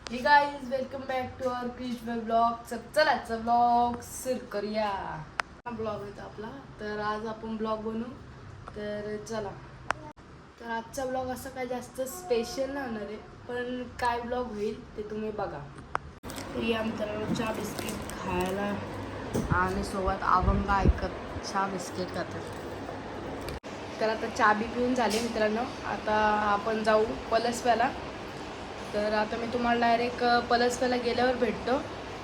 हे guys welcome back to our Krishna blog. चलायचं blog सुरू करूया. ब्लॉग येतो आपला. तर आज आपण ब्लॉग बनवू. तर चला. तर आजचा ब्लॉग असा काय जास्त स्पेशल नाही होणार आहे, पण काय ब्लॉग होईल ते तुम्ही बघा. या मित्रांनो चहा बिस्किट खायला आणि सोबत अभंग ऐकत चहा बिस्किट खातात. तर आता चहा बी पिऊन झाले मित्रांनो. आता आपण जाऊ पलसव्याला. तर आता मी तुम्हाला डायरेक्ट पलसव्याला गेल्यावर भेटतो,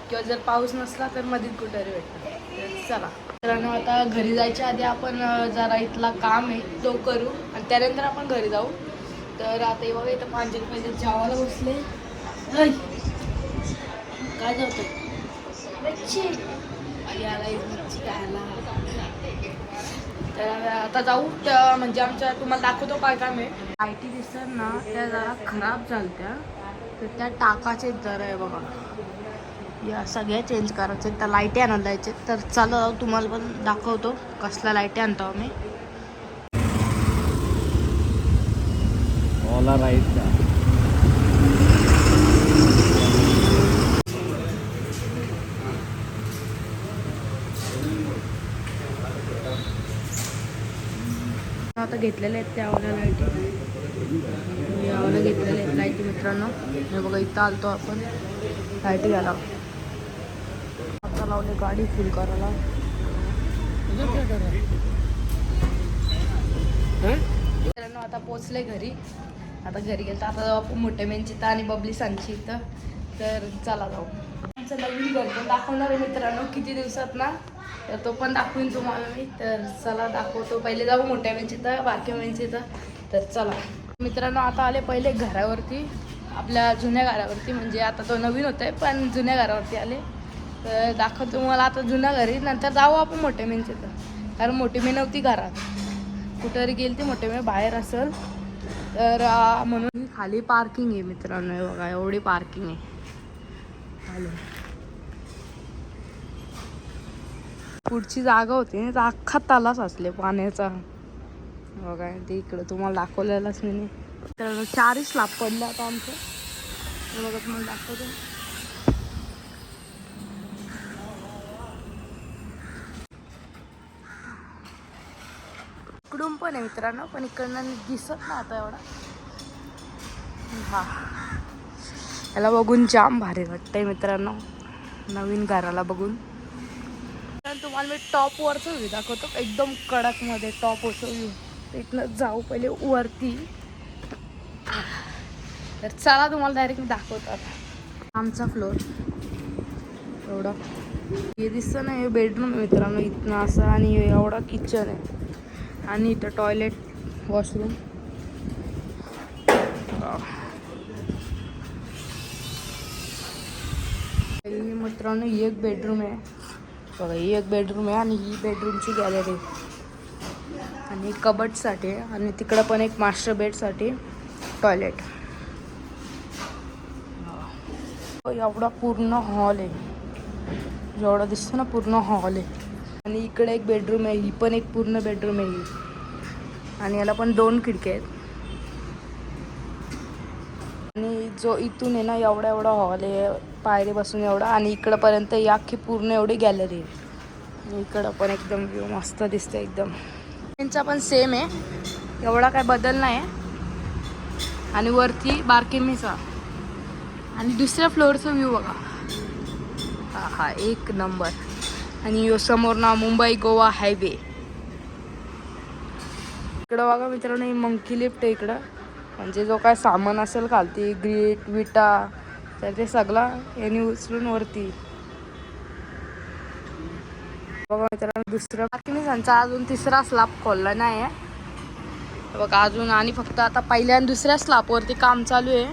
किंवा जर पाऊस नसला तर मध्येच कुठेतरी भेटतो. तर चला मित्रांनो, आता घरी जायच्या आधी आपण जरा इथला काम आहे तो करू आणि त्यानंतर आपण घरी जाऊ. तर आता हे बघा इथं 5 रुपयाचे जेवायला बसले. काय जातं तर आता जाऊ. म्हणजे आमच्या तुम्हाला दाखवतो काय काम आहे. लाईटी दिसतात ना, त्या जरा खराब झालत्या, तर त्या टाकाचे जरा आहे बघा. या सगळ्या चेंज करायचे, त्या लाईटी आणायला द्यायचे. तर चला तुम्हाला पण दाखवतो कसल्या लाईटी आणतो आम्ही. ओला राईट का आता घेतलेल्या आहेत त्या आवल्या लाईटी. यावल्या घेतलेल्या आहेत लाईटी मित्रांनो. हे बघा इथं आलतो आपण लाईटी घ्यायला. आता लावले गाडी फुल करायला. मित्रांनो आता पोचले घरी. आता घरी गेलं तर आता जाऊ आपण मोठ्या मेनची इथं आणि बबली सांची इथं. तर चला जाऊ. आमचं नवीन घर पण दाखवणार आहे मित्रांनो किती दिवसात ना, तर तो पण दाखवून तुम्हाला मी. तर चला दाखवतो. पहिले जाऊ मोठ्या मेनची इथं, बारक्या मेनची इथं. तर चला मित्रांनो, आता आले पहिले घरावरती, आपल्या जुन्या घरावरती. म्हणजे आता तो नवीन होतोय पण जुन्या घरावरती आले. तर दाखवतो मला आता जुन्या घरी. नंतर जाऊ आपण मोठ्या मेनची इथं, कारण मोठी मेन नव्हती घरात, कुठेतरी गेली ती मोठे मेन बाहेर असेल. तर म्हणून खाली पार्किंग आहे मित्रांनो. हे बघा एवढी पार्किंग आहे खाली. पुढची जागा होती तर अख्खा तालाच असले पाण्याचा. बघा ते इकडं तुम्हाला दाखवलेलाच मी. तर 4 स्लॅब पडले आता आमचं. बघा तुम्हाला दाखवतो. इकडून पण आहे मित्रांनो, पण इकडनं दिसत ना आता एवढा. हा याला बघून जाम भारी वाटतंय मित्रांनो, नवीन घराला बघून. तुम्हाला मी टॉपवरचा व्ह्यू दाखवतो, एकदम कडकमध्ये टॉपवरचा व्ह्यू. इथनं जाऊ पहिले वरती. तर चला तुम्हाला डायरेक्ट मी दाखवतो आता आमचा फ्लोर. एवढा हे दिसतं ना, हे बेडरूम मित्रांनो इथनं असं. आणि एवढा किचन आहे आणि इथं टॉयलेट वॉशरूम. मित्रांनो एक बेडरूम आहे बघा. ही एक बेडरूम आहे आणि ही बेडरूमची गॅलरी आणि कबर्डसाठी आहे. आणि तिकडं पण एक मास्टर बेडसाठी टॉयलेट. एवढा पूर्ण हॉल आहे, जेवढा दिसतो ना पूर्ण हॉल आहे. आणि इकडे एक बेडरूम आहे, ही पण एक पूर्ण बेडरूम आहे ही. आणि याला पण 2 खिडक्या आहेत. आणि जो इथून आहे ना एवढा हॉल आहे, पायरी बसून एवढा. आणि इकडंपर्यंत ही अख्खी पूर्ण एवढी गॅलरी आहे. इकडं पण एकदम व्ह्यू मस्त दिसतं एकदम. त्यांचा पण सेम आहे, एवढा काय बदल नाही आहे. आणि वरती बारकेमीचा आणि दुसऱ्या फ्लोअरचा व्ह्यू बघा. हा एक नंबर. आणि यो समोर ना मुंबई गोवा हायवे. इकडं बघा मित्रांनो, ही मंकी लिफ्ट आहे इकडं. म्हणजे जो काय सामान असेल खालती, ग्रीट विटा, तर ते सगळं यांनी उचलून वरती. बघा मित्रांनो दुसरं बारकेमीचा अजून तिसरा स्लॅब खोलला नाही आहे बघा अजून. आणि फक्त आता पहिल्या आणि दुसऱ्या स्लॅबवरती काम चालू आहे.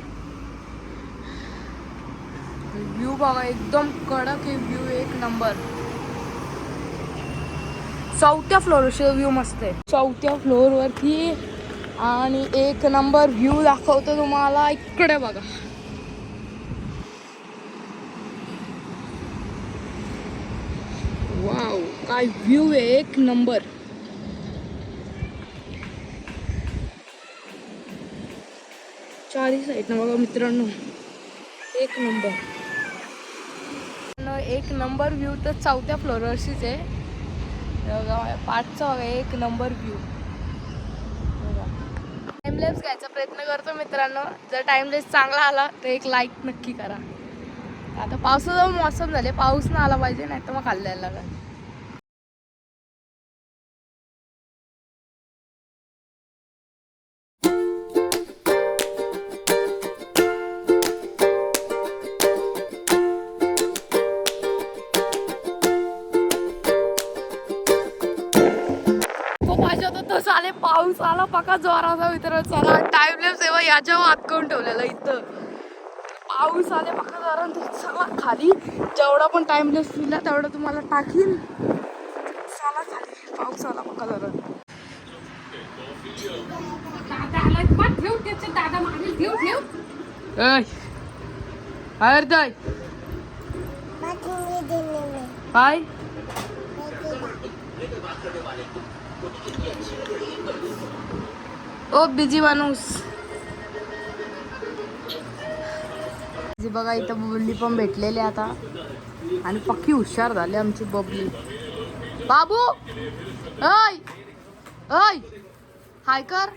व्ह्यू बघा एकदम कडक आहे व्ह्यू, एक नंबर. 4थ्या फ्लोअरचा व्ह्यू मस्त आहे, 4थ्या फ्लोअरवरती. आणि एक नंबर व्ह्यू दाखवतो तुम्हाला. इकडे बघा वाव काय व्ह्यू आहे, एक नंबर. चारही साईडनं बघा मित्रांनो एक नंबर. एक नंबर व्ह्यू तर 4थ्या फ्लोअरवरशीच आहे. बघा 5चा एक नंबर व्ह्यू. टाइमलेस घ्यायचा प्रयत्न करतो मित्रांनो. जर टाइमलेस चांगला आला तर एक लाईक नक्की करा. आता पावसाचा मौसम झाले, पाऊस ना आला पाहिजे, नाही तर मग खाल्ल्याला लागेल. तो साले पाऊस आला पका जोराचा मित्र. चला टाइमलेस तेव्हा याच्यावर हात करून ठेवलेला इथं. पाऊस आले पका जोरात. चला खाली जेवढा पण टाइमलेस दिला तेवढा तुम्हाला टाकीन. चला खाली पाऊस आला पका जोरात. दादा मागे ठेव ठेव. हरदय काय ओ बिझी माणूस. बघा इथं बबली पण भेटलेले आता आणि पक्की हुशार झाली आमची बबली. बाबू ओय ओय हाय कर,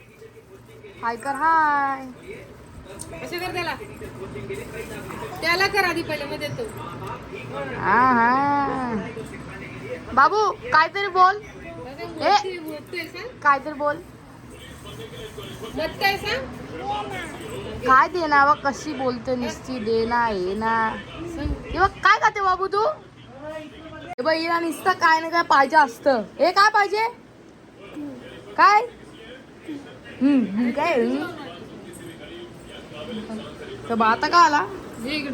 हाय कर. हाय कशा कर त्याला, त्याला कर आधी पहिले मग देतो. हा हा बाबू काहीतरी बोल. काहीतरी बोल. काय दे ना, कशी बोलते नुसती दे ना हे ना. हे बघ काय खाते बाबू तू. हे बघ हिला नुसतं काय ना काय पाहिजे असतं. हे काय पाहिजे काय काय तर आता का आला.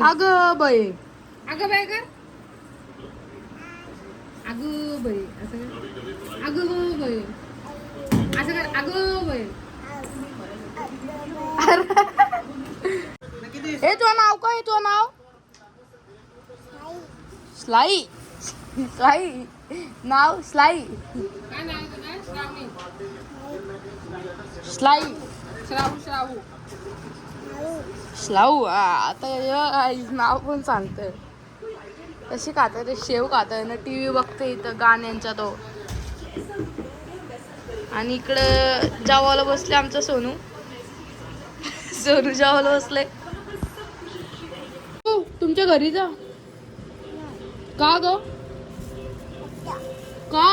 अगं बाई, अगं बाई कर, अगं बाई असं कर, अगं बाई असं कर, अगं बाई. हे तुझं नाव काय, तुझं नाव स्लाई. स्लाई नाव स्लाई. स्लाई श्रावू श्रावू श्लाऊ. आता नाव पण सांगतं. कशी खातं ते शेव खातं ना. टी व्ही बघते इथं गाण्यांच्या तो. आणि इकडं जावाला बसले आमचं सोनू. सोनू जावाला बसले. तुमच्या घरी जा. का ग का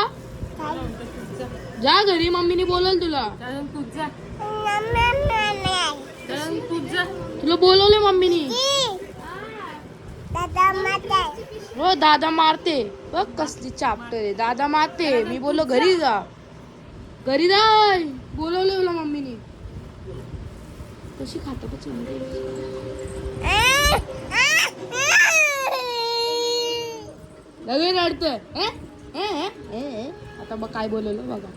जा घरी, मम्मीने बोलल तुला. तुला बोलवले मम्मीने. हो दादा मारते बघ कसली चाप्टर आहे. दादा मारते. मी बोललो घरी जा, घरी जाय बोलवले मला मम्मीने. कशी खात लगे रडतोय. आता बघ काय बोलवलं बघा.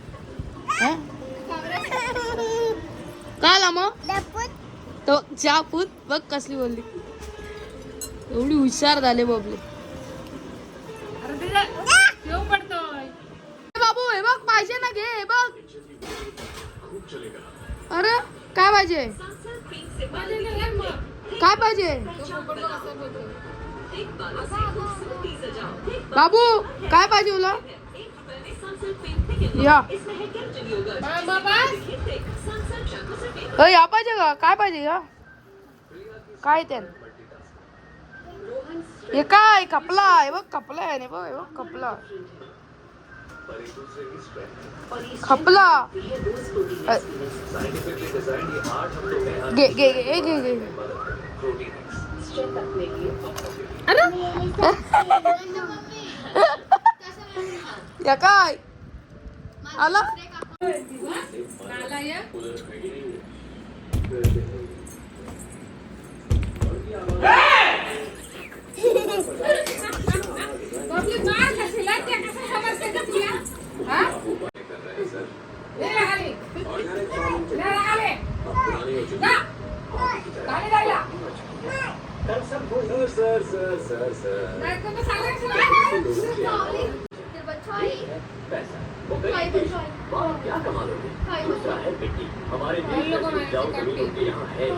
काला मग तो चापूत बघ कसली बोलली. एवढी हुशार झाले बबले. बाबू हे बघ पाहिजे ना, घे बघ. अरे काय पाहिजे, काय पाहिजे बाबू, काय पाहिजे तुला. या या पाहिजे का, काय पाहिजे का, काय ते. हे काय कपला आहे बघ, कपला आहे बघ, हे बघ कपला खपला. घे घे घे घे घे. या काय आला. क्या कमालोगे, दूसरा है मिट्टी. हमारे देश में उपजाऊ जमीन उनके यहाँ है.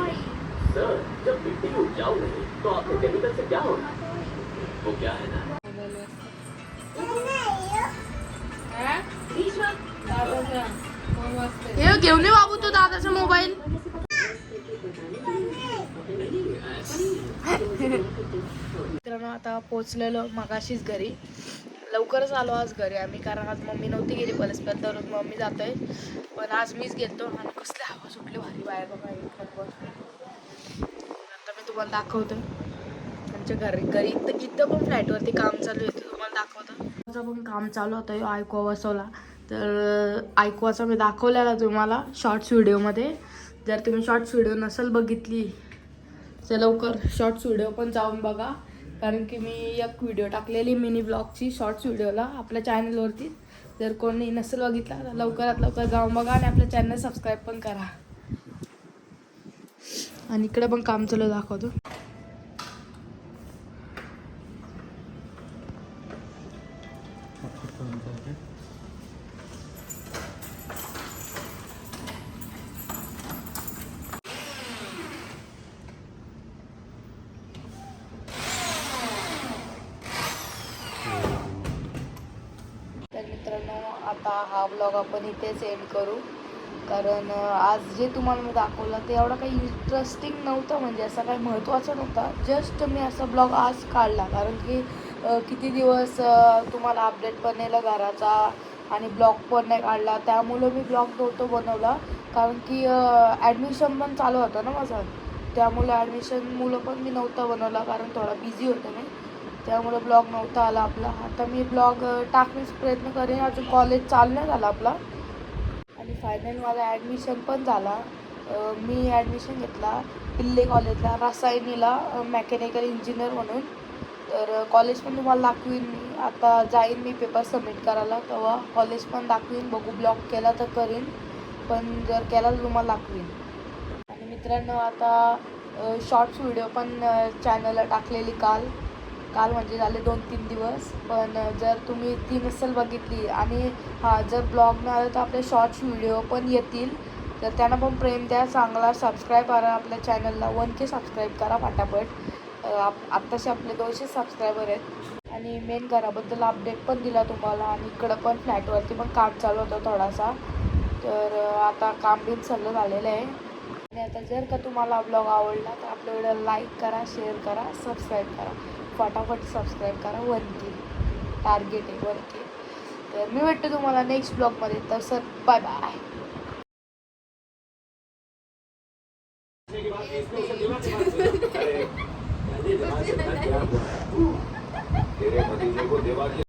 सर, जब मिट्टी उपजाऊ नहीं तो आपने केमिकल से क्या होगा? वो क्या है ना? हे घेऊन ये बाबू तू दादाचा मोबाईल. मित्रांनो आता पोचलेलो मगाशीच घरी. लवकरच आलो आज घरी आम्ही, कारण आज मम्मी नव्हती गेली परस्पर, तर मम्मी जातोय. पण आज मीच गेलतो आणि कसले हवा सुटली भारी बाहेर बघा. आता मी तुम्हाला दाखवतो आमच्या घरी इथं पण फ्लॅटवरती काम चालू आहे, तुम्हाला दाखवतो. माझं पण काम चालू होतं ऐकवा बसवला, तर ऐकवाचा मी दाखवलेला तुम्हाला शॉर्ट्स व्हिडिओमध्ये. जर तुम्ही शॉर्ट्स व्हिडिओ नसेल बघितली तर लवकर शॉर्ट्स व्हिडिओ पण जाऊन बघा, कारण की मी एक व्हिडिओ टाकलेली मिनी ब्लॉगची शॉर्ट्स व्हिडिओला आपल्या चॅनलवरती. जर कोणी नसेल बघितला तर लवकरात लवकर जाऊन बघा आणि आपल्या चॅनल सबस्क्राईब पण करा. आणि इकडे पण काम चालू दाखवतो. तर मित्रांनो आता हा ब्लॉग आपण इथेच एंड करू, कारण आज जे तुम्हाला मी दाखवलं ते एवढा काही इंटरेस्टिंग नव्हतं, म्हणजे असं काही महत्त्वाचं नव्हतं. जस्ट मी असा ब्लॉग आज काढला, कारण की किती दिवस तुम्हाला अपडेट पण नेलं घराचा आणि ब्लॉग पण नाही काढला, त्यामुळं मी ब्लॉग नव्हतो बनवला. कारण की ॲडमिशन पण चालू होतं ना माझं, त्यामुळं ॲडमिशनमुळं पण मी नव्हता बनवला, कारण थोडा बिझी होतो मी, त्यामुळं ब्लॉग नव्हता आला आपला. आता मी ब्लॉग टाकण्याचा प्रयत्न करेन. अजून कॉलेज चालू नाही झाला आपला आणि फायनल माझा ॲडमिशन पण झाला. मी ॲडमिशन घेतला पिल्ले कॉलेजला, रसायनीला, मेकॅनिकल इंजिनियर म्हणून. तर कॉलेज पण तुम्हाला दाखवीन मी. आता जाईन मी पेपर सबमिट करायला, तेव्हा कॉलेज पण दाखवीन. बघू ब्लॉग केला तर करीन, पण जर केला तर तुम्हाला दाखवीन. आणि मित्रांनो आता शॉर्ट्स व्हिडिओ पण चॅनलला टाकलेली काल म्हणजे झाले 2-3 दिवस. पण जर तुम्ही ती नसेल बघितली आणि जर ब्लॉग नाही आलं तर आपले शॉर्ट्स व्हिडिओ पण येतील, तर त्यांना पण प्रेम द्या, चांगला सबस्क्राईब करा आपल्या चॅनलला. 1K सबस्क्राईब करा फटाफट. आत्ताचे आपले 200 सबस्क्रायबर आहेत. आणि मेन घराबद्दल अपडेट पण दिला तुम्हाला, आणि इकडं पण फ्लॅटवरती पण काम चालू होतं थोडासा, तर आता काम बिन सगळं झालेलं आहे. आणि आता जर का तुम्हाला ब्लॉग आवडला तर आपल्या व्हिडिओला लाईक करा, शेअर करा, सबस्क्राईब करा. फटाफट सबस्क्राईब करा. 1K टार्गेट आहे, 1K. तर मी भेटतो तुम्हाला नेक्स्ट ब्लॉगमध्ये. तर सर बाय बाय. तेरे भतीजे को देवा